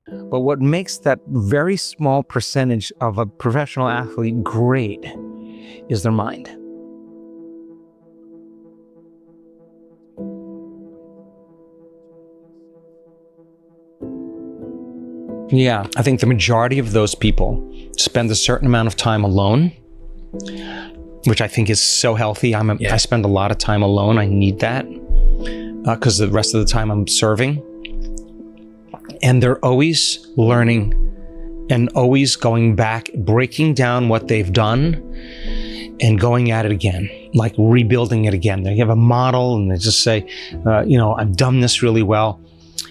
But what makes that very small percentage of a professional athlete great is their mind. Yeah, I think the majority of those people spend a certain amount of time alone, which I think is so healthy. I spend a lot of time alone. I need that because the rest of the time I'm serving. And they're always learning and always going back, breaking down what they've done and going at it again, like rebuilding it again. They have a model and they just say, I've done this really well.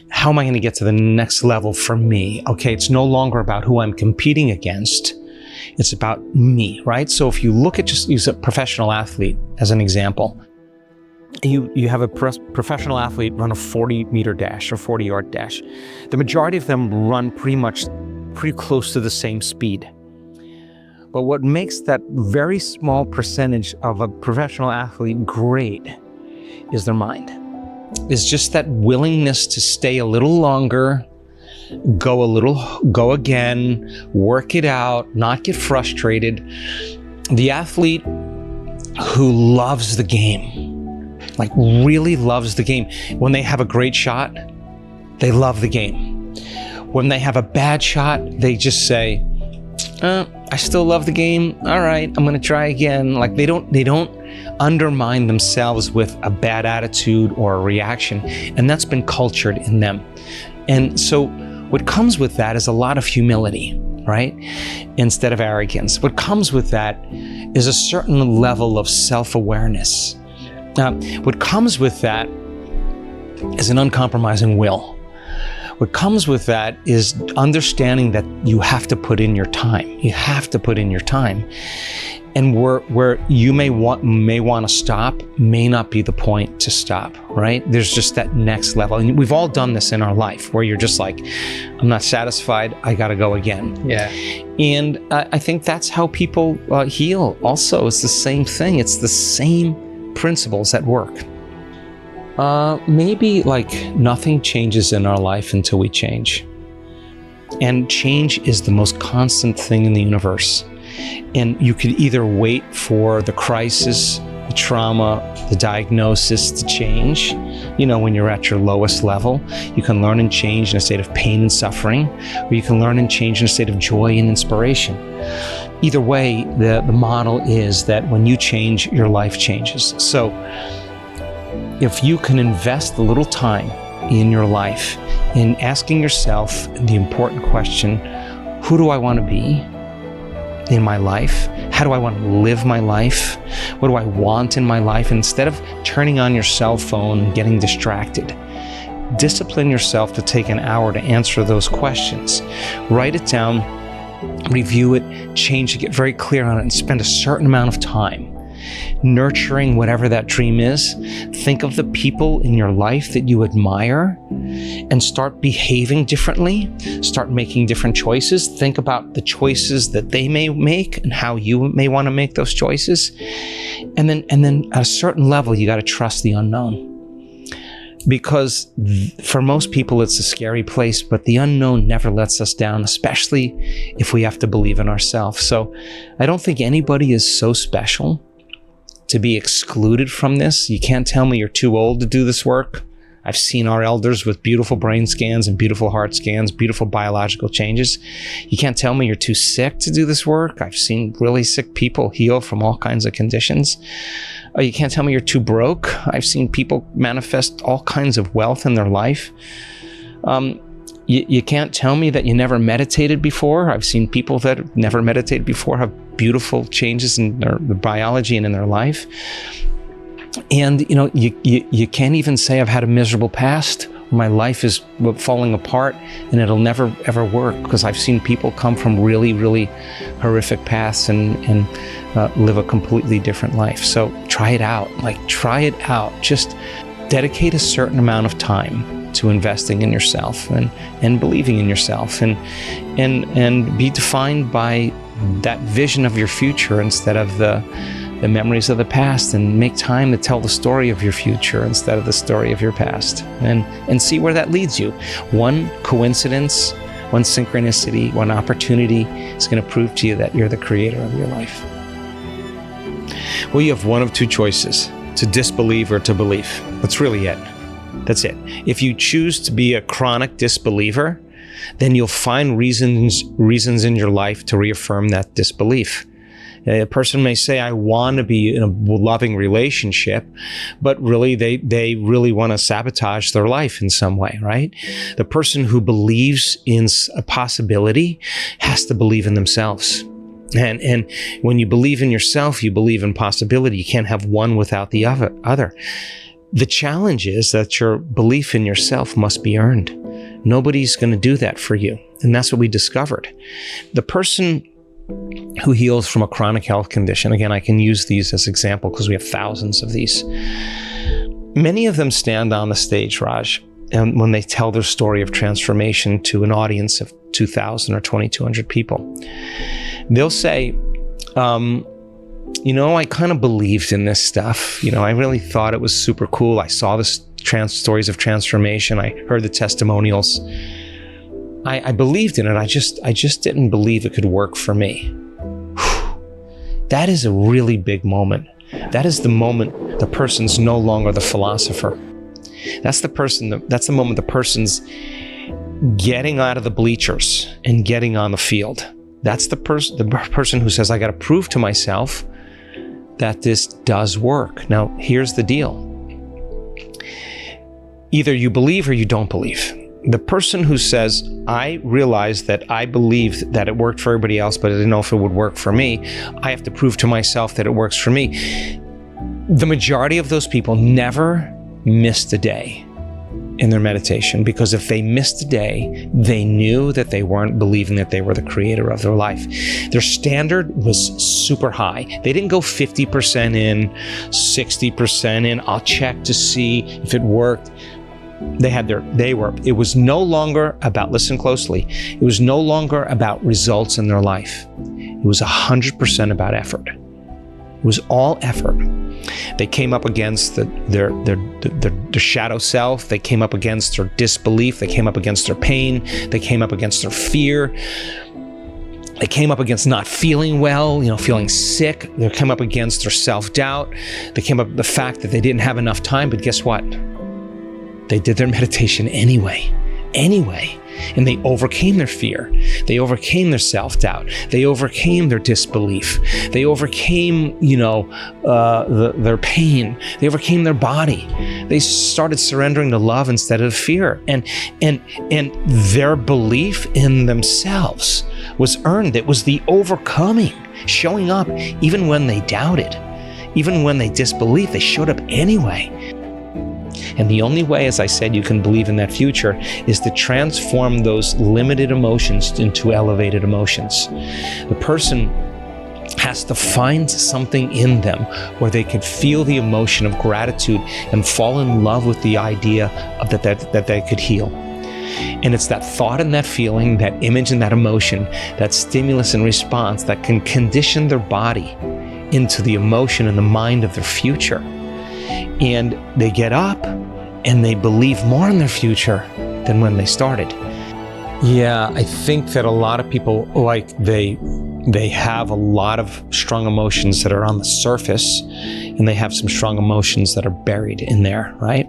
How am I going to get to the next level for me? Okay, it's no longer about who I'm competing against. It's about me, right? So if you look at use a professional athlete as an example, you have a professional athlete run a 40-meter dash or 40-yard dash. The majority of them run pretty close to the same speed. But what makes that very small percentage of a professional athlete great is their mind. It's just that willingness to stay a little longer, go again, work it out, not get frustrated. The athlete who loves the game, like really loves the game. When they have a great shot, they love the game. When they have a bad shot, they just say, I still love the game. All right, I'm going to try again. Like they don't undermine themselves with a bad attitude or a reaction. And that's been cultured in them. And so what comes with that is a lot of humility, right? Instead of arrogance. What comes with that is a certain level of self-awareness. What comes with that is an uncompromising will. What comes with that is understanding that you have to put in your time. You have to put in your time. And where you may want to stop may not be the point to stop, right? There's just that next level. And we've all done this in our life where you're just like, I'm not satisfied, I got to go again. Yeah. And I think that's how people heal also. It's the same thing. It's the same principles at work. Maybe like nothing changes in our life until we change. And change is the most constant thing in the universe. And you could either wait for the crisis, the trauma, the diagnosis to change. When you're at your lowest level, you can learn and change in a state of pain and suffering, or you can learn and change in a state of joy and inspiration. Either way, the model is that when you change, your life changes. So if you can invest a little time in your life in asking yourself the important question, who do I want to be in my life? How do I want to live my life? What do I want in my life? And instead of turning on your cell phone and getting distracted, discipline yourself to take an hour to answer those questions. Write it down, review it, change it, get very clear on it, and spend a certain amount of time nurturing whatever that dream is. Think of the people in your life that you admire and start behaving differently. Start making different choices. Think about the choices that they may make and how you may want to make those choices. And then at a certain level, you got to trust the unknown. Because for most people, it's a scary place, but the unknown never lets us down, especially if we have to believe in ourselves. So I don't think anybody is so special to be excluded from this. You can't tell me you're too old to do this work. I've seen our elders with beautiful brain scans and beautiful heart scans, beautiful biological changes. You can't tell me you're too sick to do this work. I've seen really sick people heal from all kinds of conditions. You can't tell me you're too broke. I've seen people manifest all kinds of wealth in their life. You can't tell me that you never meditated before. I've seen people that have never meditated before have beautiful changes in their biology and in their life. And you can't even say I've had a miserable past. My life is falling apart and it'll never ever work, because I've seen people come from really, really horrific paths and live a completely different life. So try it out. Try it out. Just dedicate a certain amount of time to investing in yourself and believing in yourself and be defined by that vision of your future instead of the memories of the past, and make time to tell the story of your future instead of the story of your past, and see where that leads you. One coincidence one synchronicity, one opportunity is going to prove to you that you're the creator of your life. Well, you have one of two choices, to disbelieve or to believe. That's really it. That's it. If you choose to be a chronic disbeliever, then you'll find reasons in your life to reaffirm that disbelief. A person may say, I want to be in a loving relationship, but really they really want to sabotage their life in some way, right? The person who believes in a possibility has to believe in themselves. And when you believe in yourself, you believe in possibility. You can't have one without the other. The challenge is that your belief in yourself must be earned. Nobody's going to do that for you. And that's what we discovered. The person who heals from a chronic health condition, again, I can use these as example because we have thousands of these. Many of them stand on the stage, Raj, and when they tell their story of transformation to an audience of 2,000 or 2,200 people, they'll say, I kind of believed in this stuff. I really thought it was super cool. I saw the stories of transformation. I heard the testimonials. I believed in it. I just didn't believe it could work for me. That is a really big moment. That is the moment the person's no longer the philosopher. That's the moment the person's getting out of the bleachers and getting on the field. That's the person who says, I got to prove to myself that this does work. Now, here's the deal. Either you believe or you don't believe. The person who says, I realized that I believed that it worked for everybody else, but I didn't know if it would work for me. I have to prove to myself that it works for me. The majority of those people never missed a day in their meditation, because if they missed a day, they knew that they weren't believing that they were the creator of their life. Their standard was super high. They didn't go 50% in, 60% in. I'll check to see if it worked. It was no longer about, listen closely, it was no longer about results in their life. It was 100% about effort. It was all effort. They came up against their shadow self. They came up against their disbelief. They came up against their pain. They came up against their fear. They came up against not feeling well, feeling sick. They came up against their self-doubt. They came up with the fact that they didn't have enough time, but guess what? They did their meditation anyway. And they overcame their fear. They overcame their self-doubt. They overcame their disbelief. They overcame, their pain. They overcame their body. They started surrendering to love instead of fear. And their belief in themselves was earned. It was the overcoming, showing up even when they doubted, even when they disbelieved. They showed up anyway. And the only way, as I said, you can believe in that future is to transform those limited emotions into elevated emotions. The person has to find something in them where they can feel the emotion of gratitude and fall in love with the idea of that they could heal. And it's that thought and that feeling, that image and that emotion, that stimulus and response that can condition their body into the emotion and the mind of their future. And they get up and they believe more in their future than when they started. Yeah, I think that a lot of people, they have a lot of strong emotions that are on the surface, and they have some strong emotions that are buried in there, right?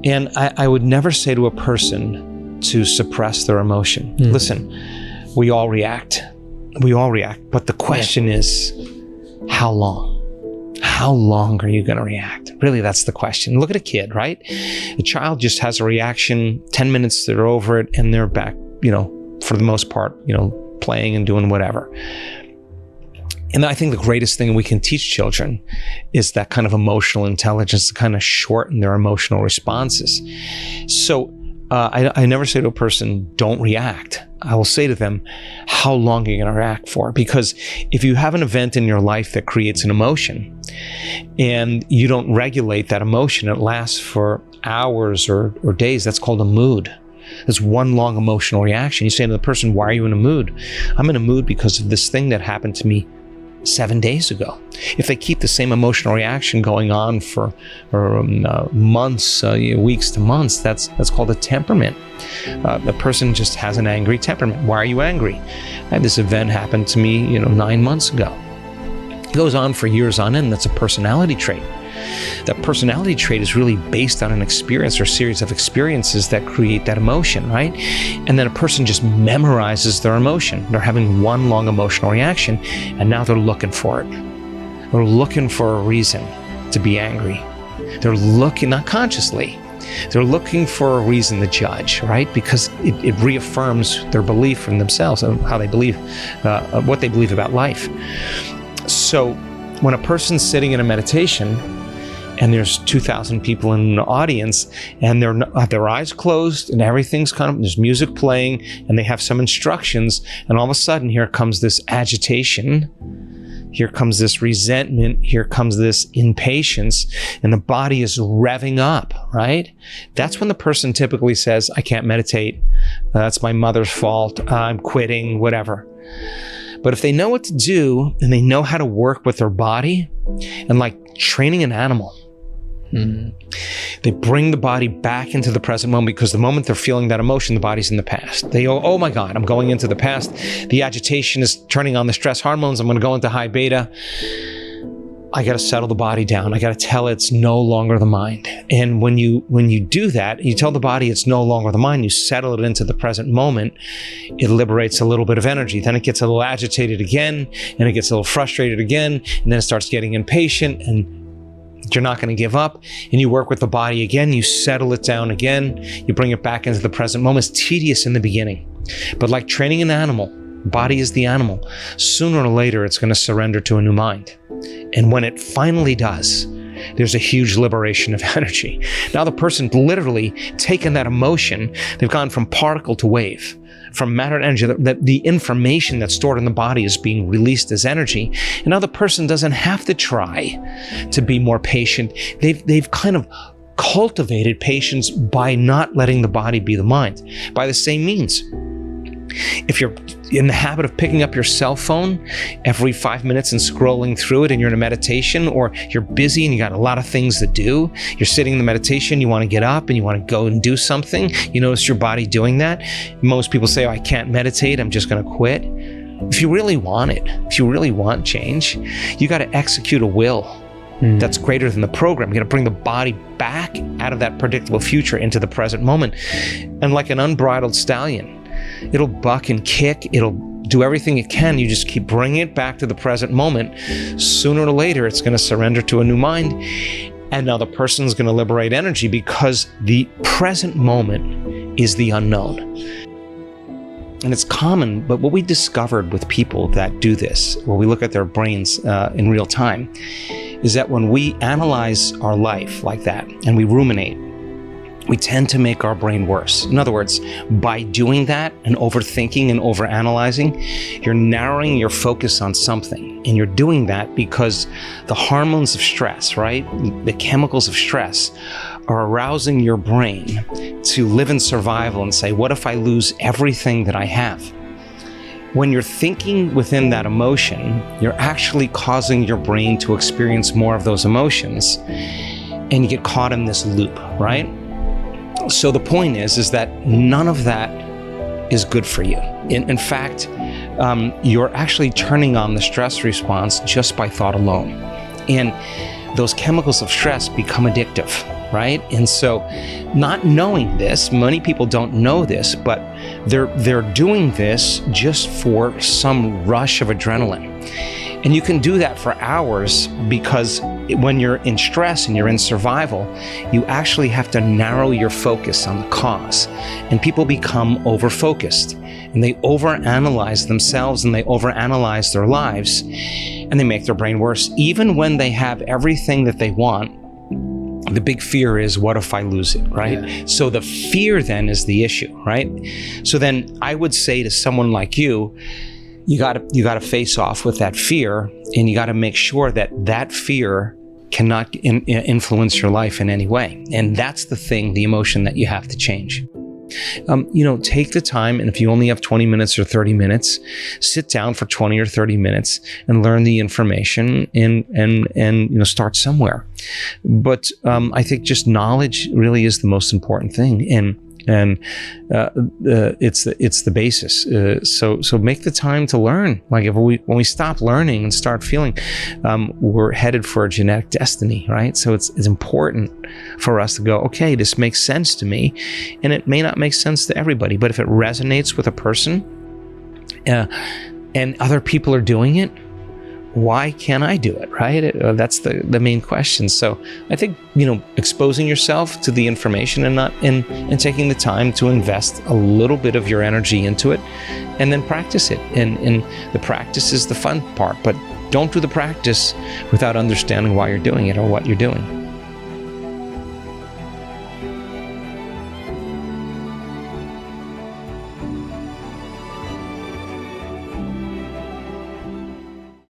And I would never say to a person to suppress their emotion. Listen, we all react. But the question is, how long? How long are you going to react? Really, that's the question. Look at a kid, right? A child just has a reaction, 10 minutes, they're over it, and they're back, for the most part, playing and doing whatever. And I think the greatest thing we can teach children is that kind of emotional intelligence to kind of shorten their emotional responses. So I never say to a person, don't react. I will say to them, how long are you going to react for? Because if you have an event in your life that creates an emotion and you don't regulate that emotion, it lasts for hours or days. That's called a mood. It's one long emotional reaction. You say to the person, why are you in a mood? I'm in a mood because of this thing that happened to me 7 days ago. If they keep the same emotional reaction going on for months, weeks to months, that's called a temperament. The person just has an angry temperament. Why are you angry? I had this event happen to me, 9 months ago. It goes on for years on end. That's a personality trait. That personality trait is really based on an experience or series of experiences that create that emotion, right? And then a person just memorizes their emotion. They're having one long emotional reaction, and now they're looking for it. They're looking for a reason to be angry. They're looking, not consciously, they're looking for a reason to judge, right? Because it reaffirms their belief in themselves and how they believe, what they believe about life. So when a person's sitting in a meditation, and there's 2,000 people in the audience, and they have their eyes closed, and everything's there's music playing, and they have some instructions, and all of a sudden, here comes this agitation, here comes this resentment, here comes this impatience, and the body is revving up, right? That's when the person typically says, I can't meditate, that's my mother's fault, I'm quitting, whatever. But if they know what to do, and they know how to work with their body, and like training an animal, they bring the body back into the present moment, because the moment they're feeling that emotion, the body's in the past. They go, oh my God, I'm going into the past. The agitation is turning on the stress hormones. I'm going to go into high beta. I got to settle the body down. I got to tell it it's no longer the mind. And when you do that, you tell the body it's no longer the mind, you settle it into the present moment, it liberates a little bit of energy. Then it gets a little agitated again, and it gets a little frustrated again, and then it starts getting impatient, and you're not going to give up, and you work with the body again, you settle it down again, you bring it back into the present moment. It's tedious in the beginning, but like training an animal, body is the animal. Sooner or later, it's going to surrender to a new mind. And when it finally does, there's a huge liberation of energy. Now the person literally taken that emotion, they've gone from particle to wave, from matter to energy, that the information that's stored in the body is being released as energy. And now the person doesn't have to try to be more patient. They've kind of cultivated patience by not letting the body be the mind. By the same means, if you're in the habit of picking up your cell phone every 5 minutes and scrolling through it, and you're in a meditation, or you're busy and you got a lot of things to do, you're sitting in the meditation, you want to get up and you want to go and do something, you notice your body doing that. Most people say, oh, I can't meditate, I'm just going to quit. If you really want it, if you really want change, you got to execute a will that's greater than the program. You got to bring the body back out of that predictable future into the present moment. And like an unbridled stallion, it'll buck and kick, it'll do everything it can. You just keep bringing it back to the present moment. Sooner or later, it's going to surrender to a new mind. And now the person's going to liberate energy, because the present moment is the unknown. And it's common, but what we discovered with people that do this, where we look at their brains in real time, is that when we analyze our life like that and we ruminate, we tend to make our brain worse. In other words, by doing that and overthinking and overanalyzing, you're narrowing your focus on something. And you're doing that because the hormones of stress, right? The chemicals of stress are arousing your brain to live in survival and say, what if I lose everything that I have? When you're thinking within that emotion, you're actually causing your brain to experience more of those emotions, and you get caught in this loop, right? So the point is that none of that is good for you. In fact, you're actually turning on the stress response just by thought alone. And those chemicals of stress become addictive, right? And so not knowing this, many people don't know this, but they're doing this just for some rush of adrenaline. And you can do that for hours, because when you're in stress and you're in survival, you actually have to narrow your focus on the cause. And people become over-focused, and they overanalyze themselves, and they overanalyze their lives, and they make their brain worse. Even when they have everything that they want, the big fear is, what if I lose it, right? Yeah. So the fear then is the issue, right? So then I would say to someone like you, you got to face off with that fear, and you got to make sure that fear cannot influence your life in any way. And that's the thing, the emotion that you have to change. Take the time, and if you only have 20 minutes or 30 minutes, sit down for 20 or 30 minutes and learn the information and start somewhere. But I think just knowledge really is the most important thing, and it's the basis. So make the time to learn. Like when we stop learning and start feeling, we're headed for a genetic destiny, right? So it's important for us to go, okay, this makes sense to me, and it may not make sense to everybody, but if it resonates with a person, and other people are doing it, why can't I do it, right? That's the main question. So I think, exposing yourself to the information and taking the time to invest a little bit of your energy into it, and then practice it. And the practice is the fun part, but don't do the practice without understanding why you're doing it or what you're doing.